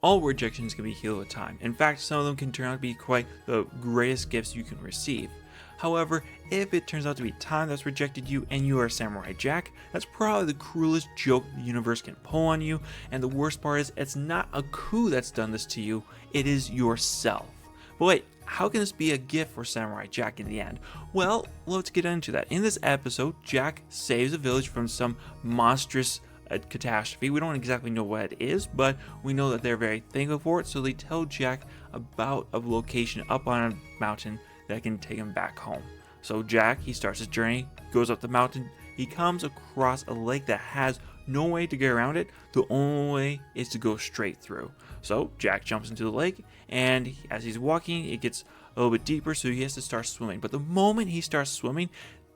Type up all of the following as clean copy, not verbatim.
all rejections can be healed with time. In fact, some of them can turn out to be quite the greatest gifts you can receive. However, if it turns out to be time that's rejected you and you are Samurai Jack, that's probably the cruelest joke the universe can pull on you, and the worst part is it's not a coup that's done this to you, it is yourself. But wait, how can this be a gift for Samurai Jack in the end? Well, let's get into that. In this episode, Jack saves a village from some monstrous catastrophe. We don't exactly know what it is, but we know that they're very thankful for it, so they tell Jack about a location up on a mountain that can take him back home. So Jack, he starts his journey, goes up the mountain, he comes across a lake that has no way to get around it. The only way is to go straight through. So Jack jumps into the lake, and as he's walking, it gets a little bit deeper, so he has to start swimming. But the moment he starts swimming,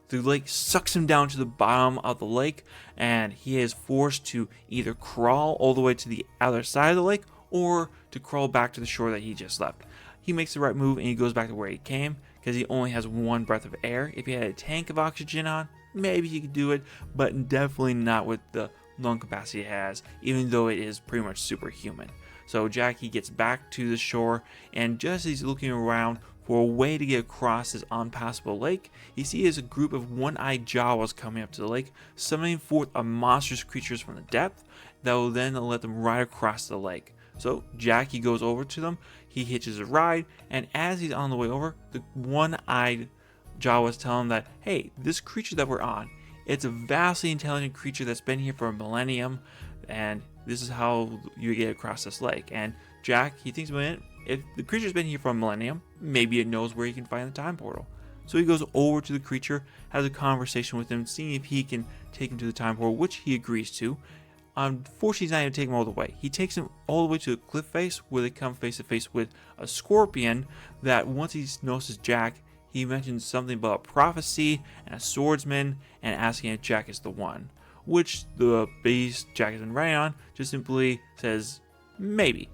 the lake sucks him down to the bottom of the lake, and he is forced to either crawl all the way to the other side of the lake or to crawl back to the shore that he just left. He makes the right move and he goes back to where he came because he only has one breath of air. If he had a tank of oxygen on, maybe he could do it, but definitely not with the lung capacity he has, even though it is pretty much superhuman. So Jack, he gets back to the shore, and just as he's looking around for a way to get across this unpassable lake, he sees a group of one-eyed Jawas coming up to the lake, summoning forth a monstrous creatures from the depth that will then let them ride across the lake. So Jack, he goes over to them, he hitches a ride, and as he's on the way over, the one-eyed Jawas tell him that, hey, this creature that we're on, it's a vastly intelligent creature that's been here for a millennium, and this is how you get across this lake. And Jack, he thinks about it, if the creature's been here for a millennium, maybe it knows where he can find the time portal. So he goes over to the creature, has a conversation with him, seeing if he can take him to the time portal, which he agrees to. Unfortunately, he's not even taking him all the way. He takes him all the way to the cliff face, where they come face to face with a scorpion that once he notices Jack, he mentions something about prophecy and a swordsman and asking if Jack is the one. Which the base Jack has been riding on just simply says, maybe.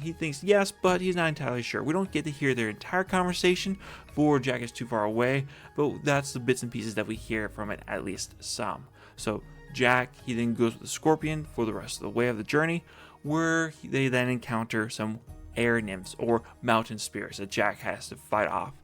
He thinks yes, but he's not entirely sure. We don't get to hear their entire conversation, for Jack is too far away, but that's the bits and pieces that we hear from it, at least some. So Jack, he then goes with the scorpion for the rest of the way of the journey, where they then encounter some air nymphs or mountain spirits that Jack has to fight off.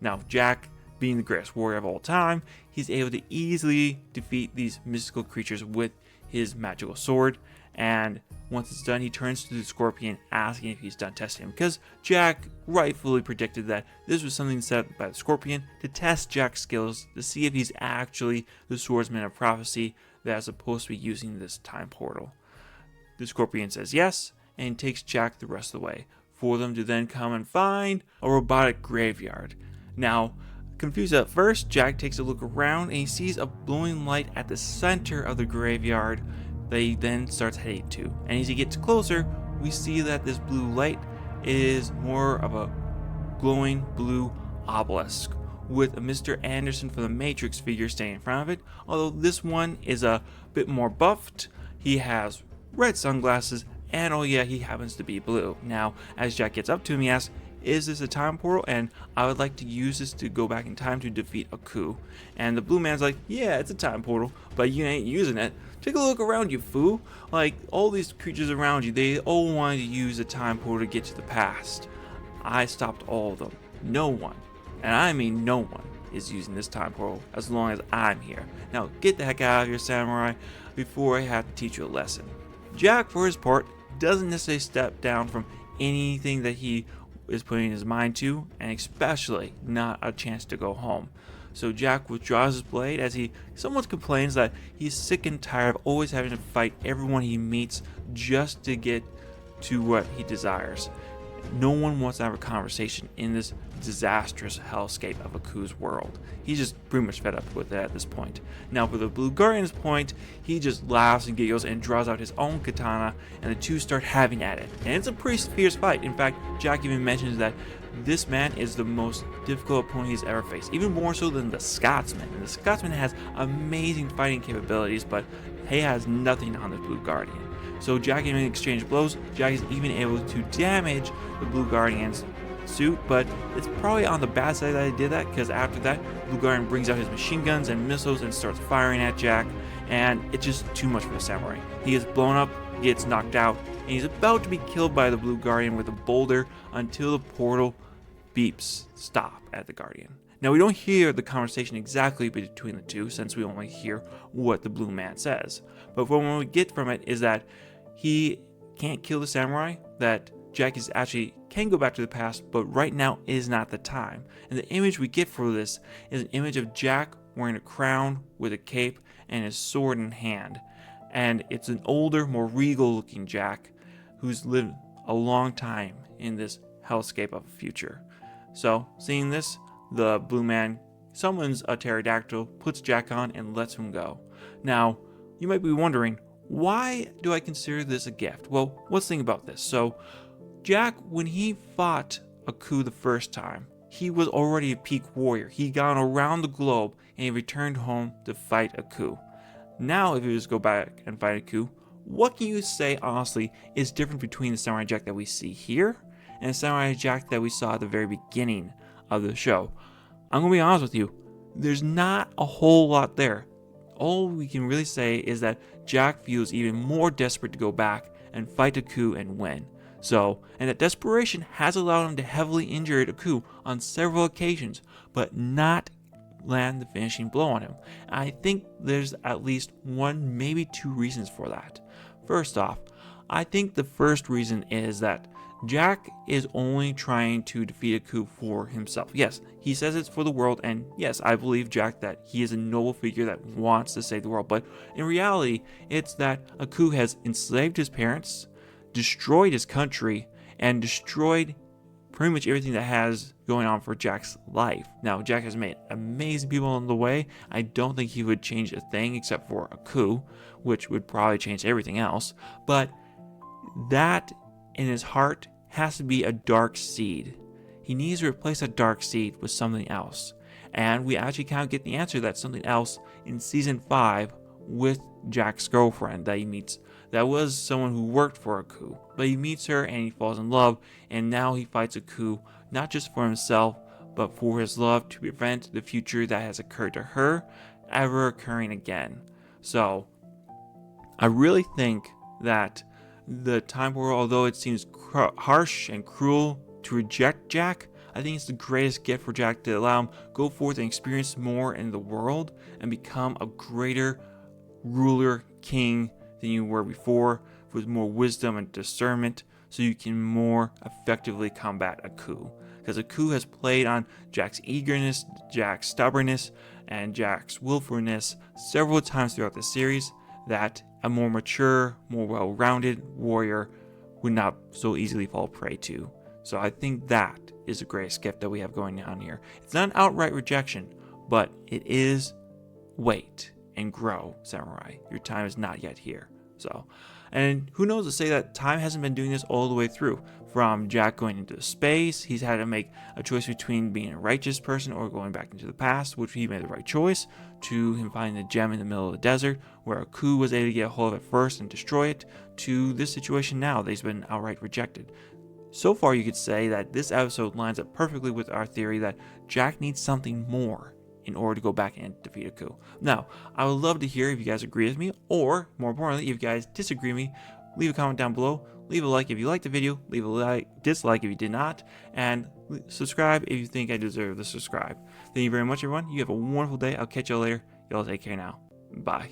Now, Jack, being the greatest warrior of all time, he's able to easily defeat these mystical creatures with his magical sword, and once it's done, he turns to the scorpion asking if he's done testing him, because Jack rightfully predicted that this was something set up by the scorpion to test Jack's skills to see if he's actually the swordsman of prophecy that is supposed to be using this time portal. The scorpion says yes, and takes Jack the rest of the way, for them to then come and find a robotic graveyard. Now, confused at first, Jack takes a look around and he sees a glowing light at the center of the graveyard that he then starts heading to. And as he gets closer, we see that this blue light is more of a glowing blue obelisk with a Mr. Anderson from the Matrix figure standing in front of it, although this one is a bit more buffed. He has red sunglasses, and oh yeah, he happens to be blue. Now, as Jack gets up to him, he asks, is this a time portal? And I would like to use this to go back in time to defeat a coup. And the blue man's like, yeah, it's a time portal, but you ain't using it. Take a look around you, fool. Like, all these creatures around you, they all wanted to use a time portal to get to the past. I stopped all of them. No one, and I mean no one, is using this time portal as long as I'm here. Now get the heck out of here, samurai, before I have to teach you a lesson. Jack, for his part, doesn't necessarily step down from anything that he is putting his mind to, and especially not a chance to go home. So Jack withdraws his blade as he somewhat complains that he's sick and tired of always having to fight everyone he meets just to get to what he desires. No one wants to have a conversation in this disastrous hellscape of a Aku's world. He's just pretty much fed up with it at this point. Now for the Blue Guardian's point, he just laughs and giggles and draws out his own katana, and the two start having at it. And it's a pretty fierce fight. In fact, Jack even mentions that this man is the most difficult opponent he's ever faced, even more so than the Scotsman. And the Scotsman has amazing fighting capabilities, but he has nothing on the Blue Guardian. So Jack even exchange blows. Jack is even able to damage the Blue Guardian's suit, but it's probably on the bad side that he did that, because after that, Blue Guardian brings out his machine guns and missiles and starts firing at Jack, and it's just too much for the samurai. He gets blown up gets knocked out, and he's about to be killed by the Blue Guardian with a boulder until the portal beeps stop at the Guardian. Now, we don't hear the conversation exactly between the two, since we only hear what the Blue Man says. But what we get from it is that he can't kill the samurai, that Jack is actually can go back to the past, but right now is not the time. And the image we get for this is an image of Jack wearing a crown with a cape and his sword in hand. And it's an older, more regal looking Jack who's lived a long time in this hellscape of a future. So, seeing this, the Blue Man summons a pterodactyl, puts Jack on, and lets him go. Now, you might be wondering, why do I consider this a gift? Well, let's think about this. So, Jack, when he fought Aku the first time, he was already a peak warrior. He'd gone around the globe, and he returned home to fight Aku. Now, if he was to go back and fight Aku, what can you say, honestly, is different between the Samurai Jack that we see here and the Samurai Jack that we saw at the very beginning of the show? I'm going to be honest with you, there's not a whole lot there. All we can really say is that Jack feels even more desperate to go back and fight Aku and win. And that desperation has allowed him to heavily injure Aku on several occasions, but not land the finishing blow on him. I think there's at least one, maybe two reasons for that. First off, I think the first reason is that Jack is only trying to defeat Aku for himself. Yes, he says it's for the world, and yes, I believe Jack that he is a noble figure that wants to save the world, but in reality, it's that Aku has enslaved his parents, destroyed his country, and destroyed pretty much everything that has going on for Jack's life. Now, Jack has made amazing people on the way. I don't think he would change a thing except for Aku, which would probably change everything else, but that in his heart has to be a dark seed. He needs to replace that dark seed with something else. And we actually kind of get the answer to that something else in season 5 with Jack's girlfriend that he meets. That was someone who worked for Aku. But he meets her and he falls in love, and now he fights Aku not just for himself, but for his love to prevent the future that has occurred to her ever occurring again. So, I really think that the time portal, although it seems harsh and cruel to reject Jack, I think it's the greatest gift for Jack to allow him go forth and experience more in the world and become a greater ruler, king than you were before, with more wisdom and discernment, so you can more effectively combat Aku. Because Aku has played on Jack's eagerness, Jack's stubbornness, and Jack's willfulness several times throughout the series that a more mature, more well-rounded warrior would not so easily fall prey to. So I think that is the greatest gift that we have going on here. It's not an outright rejection, but it is wait and grow, samurai. Your time is not yet here. And who knows to say that time hasn't been doing this all the way through. From Jack going into space, he's had to make a choice between being a righteous person or going back into the past, which he made the right choice, to him finding the gem in the middle of the desert, where Aku was able to get a hold of it first and destroy it, to this situation now that he's been outright rejected. So far, you could say that this episode lines up perfectly with our theory that Jack needs something more in order to go back and defeat Aku. Now, I would love to hear if you guys agree with me, or more importantly, if you guys disagree with me. Leave a comment down below, leave a like if you liked the video, leave a dislike if you did not, and subscribe if you think I deserve to subscribe. Thank you very much, everyone. You have a wonderful day. I'll catch y'all later. Y'all take care now. Bye.